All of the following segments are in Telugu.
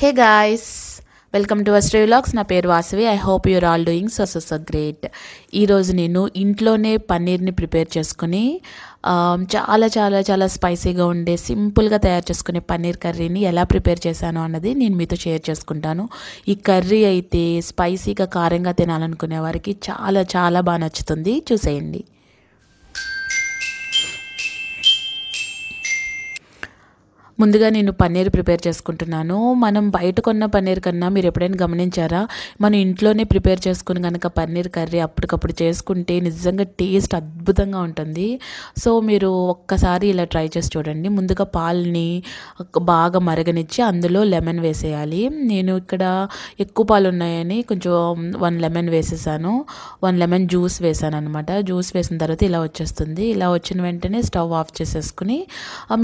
Hey guys, welcome to our vlogs. నా పేరు Vasavi. I hope your all doing so great. ఈరోజు నేను ఇంట్లోనే పన్నీర్ని ప్రిపేర్ చేసుకుని చాలా చాలా చాలా స్పైసీగా ఉండే సింపుల్గా తయారు చేసుకునే పన్నీర్ కర్రీని ఎలా ప్రిపేర్ చేశాను అన్నది నేను మీతో షేర్ చేసుకుంటాను. ఈ కర్రీ అయితే స్పైసీగా కారంగా తినాలనుకునే వారికి చాలా చాలా బాగా నచ్చుతుంది. చూసేయండి. ముందుగా నేను పన్నీర్ ప్రిపేర్ చేసుకుంటున్నాను. మనం బయట కొన్న పన్నీర్ కన్నా మీరు ఎప్పుడైనా గమనించారా, మనం ఇంట్లోనే ప్రిపేర్ చేసుకుని కనుక పన్నీర్ కర్రీ అప్పటికప్పుడు చేసుకుంటే నిజంగా టేస్ట్ అద్భుతంగా ఉంటుంది. సో మీరు ఒక్కసారి ఇలా ట్రై చేసి చూడండి. ముందుగా పాలని బాగా మరగనిచ్చి అందులో లెమన్ వేసేయాలి. నేను ఇక్కడ ఎక్కువ పాలు ఉన్నాయని కొంచెం 1 లెమన్ వేసేసాను. 1 లెమన్ జ్యూస్ వేసాను అనమాట. జ్యూస్ వేసిన తర్వాత ఇలా వచ్చేస్తుంది. ఇలా వచ్చిన వెంటనే స్టవ్ ఆఫ్ చేసేసుకుని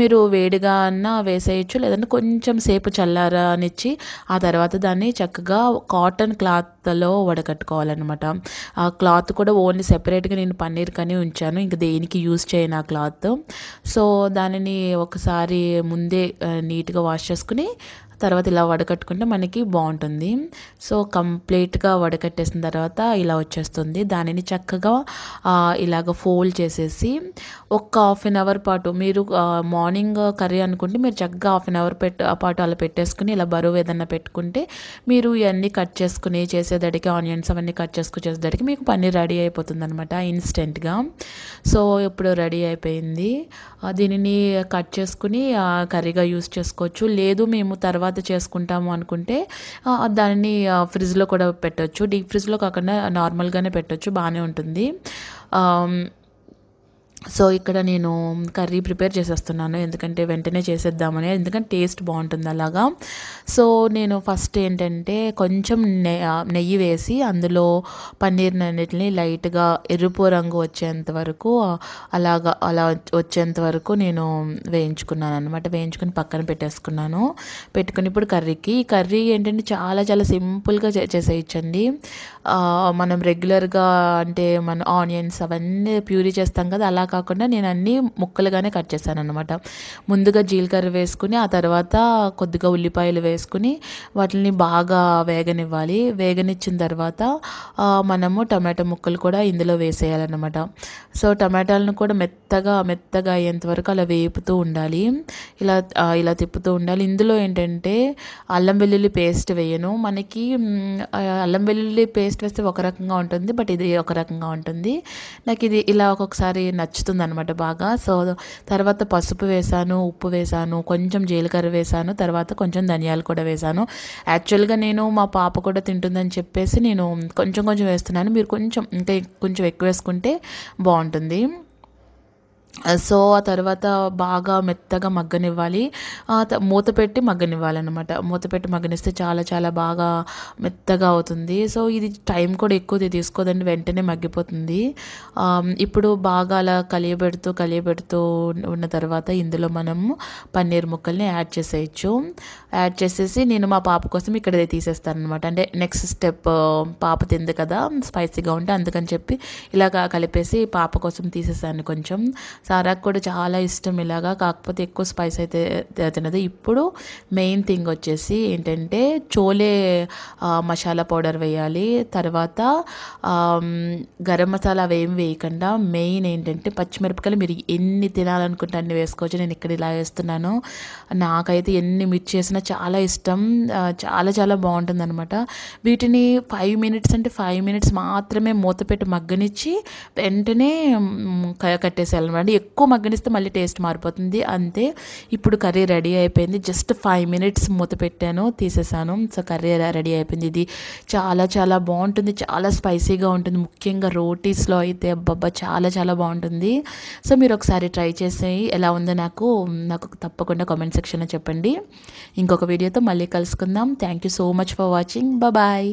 మీరు వేడిగా అన్న వేసేయచ్చు, లేదంటే కొంచెం సేపు చల్లారనిచ్చి ఆ తర్వాత దాన్ని చక్కగా కాటన్ క్లాత్లో వడకట్టుకోవాలన్నమాట. ఆ క్లాత్ కూడా ఓన్లీ సెపరేట్గా నేను పన్నీర్ కని ఉంచాను, ఇంక దేనికి యూజ్ చేయను ఆ క్లాత్. సో దానిని ఒకసారి ముందే నీట్గా వాష్ చేసుకుని తర్వాత ఇలా వడకట్టుకుంటే మనకి బాగుంటుంది. సో కంప్లీట్గా వడకట్టేసిన తర్వాత ఇలా వచ్చేస్తుంది. దానిని చక్కగా ఇలాగ ఫోల్డ్ చేసేసి ఒక 1/2 అవర్ పాటు, మీరు మార్నింగ్ కర్రీ అనుకుంటే మీరు చక్కగా 1/2 అవర్ పాటు అలా పెట్టేసుకుని ఇలా బరువు ఏదన్నా పెట్టుకుంటే మీరు ఇవన్నీ కట్ చేసుకుని చేసేదడికి ఆనియన్స్ అవన్నీ కట్ చేసుకుని చేసేదడికి మీకు పన్నీర్ రెడీ అయిపోతుంది అనమాట ఇన్స్టెంట్గా. సో ఇప్పుడు రెడీ అయిపోయింది. దీనిని కట్ చేసుకుని కర్రీగా యూస్ చేసుకోవచ్చు. లేదు మేము తర్వాత చేసుకుంటాము అనుకుంటే దానిని ఫ్రిడ్జ్లో కూడా పెట్టవచ్చు. డీప్ ఫ్రిడ్జ్లో కాకుండా నార్మల్గానే పెట్టవచ్చు, బాగానే ఉంటుంది. సో ఇక్కడ నేను కర్రీ ప్రిపేర్ చేసేస్తున్నాను, ఎందుకంటే వెంటనే చేసేద్దామని, ఎందుకంటే టేస్ట్ బాగుంటుంది అలాగా. సో నేను ఫస్ట్ ఏంటంటే కొంచెం నెయ్యి వేసి అందులో పన్నీర్ని అన్నిటిని లైట్గా ఎరుపు రంగు వచ్చేంత వరకు అలా వచ్చేంత వరకు నేను వేయించుకున్నాను అనమాట. వేయించుకుని పక్కన పెట్టేసుకున్నాను. పెట్టుకుని ఇప్పుడు ఈ కర్రీ ఏంటంటే చాలా చాలా సింపుల్గా చేసేయచ్చండి. మనం రెగ్యులర్గా అంటే మన ఆనియన్స్ అవన్నీ ప్యూరీ చేస్తాం కదా, అలా కాకుండా నేను అన్నీ ముక్కలుగానే కట్ చేశాను అనమాట. ముందుగా జీలకర్ర వేసుకుని ఆ తర్వాత కొద్దిగా ఉల్లిపాయలు వేసుకుని వాటిని బాగా వేగనివ్వాలి. వేగనిచ్చిన తర్వాత మనము టమాటో ముక్కలు కూడా ఇందులో వేసేయాలన్నమాట. సో టమాటాలను కూడా మెత్తగా అయ్యేంత వరకు అలా వేపుతూ ఉండాలి. ఇలా తిప్పుతూ ఉండాలి. ఇందులో ఏంటంటే అల్లం వెల్లుల్లి పేస్ట్ వేయను. మనకి అల్లం వెల్లుల్లి పేస్ట్ వేస్తే ఒక రకంగా ఉంటుంది, బట్ ఇది ఒక రకంగా ఉంటుంది. నాకు ఇది ఇలా ఒక్కొక్కసారి నచ్చుతుంది అనమాట బాగా. సో తర్వాత పసుపు వేసాను, ఉప్పు వేసాను, కొంచెం జీలకర్ర వేసాను, తర్వాత కొంచెం ధనియాలు కూడా వేసాను. యాక్చువల్గా నేను మా పాప కూడా తింటుందని చెప్పేసి నేను కొంచెం వేస్తున్నాను. మీరు ఇంకా కొంచెం ఎక్కువ వేసుకుంటే బాగుంటుంది. సో ఆ తర్వాత బాగా మెత్తగా మగ్గనివ్వాలి. మూత పెట్టి మగ్గనివ్వాలన్నమాట. మూత పెట్టి మగ్గనిస్తే చాలా చాలా బాగా మెత్తగా అవుతుంది. సో ఇది టైం కూడా ఎక్కువ తీసుకోదండి, వెంటనే మగ్గిపోతుంది. ఇప్పుడు బాగా అలా కలియబెడుతూ ఉన్న తర్వాత ఇందులో మనము పన్నీర్ ముక్కల్ని యాడ్ చేసేయచ్చు. యాడ్ చేసేసి నేను మా పాప కోసం ఇక్కడ తీసేస్తాను అనమాట. అంటే నెక్స్ట్ స్టెప్, పాప తింది కదా స్పైసీగా ఉంటే, అందుకని చెప్పి ఇలాగా కలిపేసి పాప కోసం తీసేసాను కొంచెం. సారాకు కూడా చాలా ఇష్టం ఇలాగా, కాకపోతే ఎక్కువ స్పైస్ అయితే తినదు. ఇప్పుడు మెయిన్ థింగ్ వచ్చేసి ఏంటంటే చోలే మసాలా పౌడర్ వేయాలి. తర్వాత గరం మసాలా అవేం వేయకుండా మెయిన్ ఏంటంటే పచ్చిమిరపకాయలు మీరు ఎన్ని తినాలనుకుంటే అన్ని వేసుకోవచ్చు. నేను ఇక్కడ ఇలా వేస్తున్నాను. నాకైతే ఎన్ని మిర్చి చేసినా చాలా ఇష్టం, చాలా చాలా బాగుంటుంది అనమాట. వీటిని 5 మినిట్స్ అంటే 5 మినిట్స్ మాత్రమే మూత పెట్టి మగ్గనిచ్చి వెంటనే కట్టేసేయాలన్నమాట. ఎక్కువ మగ్గనిస్తే మళ్ళీ టేస్ట్ మారిపోతుంది. అంతే. ఇప్పుడు కర్రీ రెడీ అయిపోయింది. జస్ట్ 5 మినిట్స్ మూత పెట్టాను, తీసేసాను. సో కర్రీ రెడీ అయిపోయింది. ఇది చాలా చాలా బాగుంటుంది, చాలా స్పైసీగా ఉంటుంది. ముఖ్యంగా రోటీస్లో అయితే అబ్బబ్బా చాలా చాలా బాగుంటుంది. సో మీరు ఒకసారి ట్రై చేసి ఎలా ఉందో నాకు తప్పకుండా కామెంట్ సెక్షన్లో చెప్పండి. ఇంకొక వీడియోతో మళ్ళీ కలుసుకుందాం. Thank you so much for watching. Bye.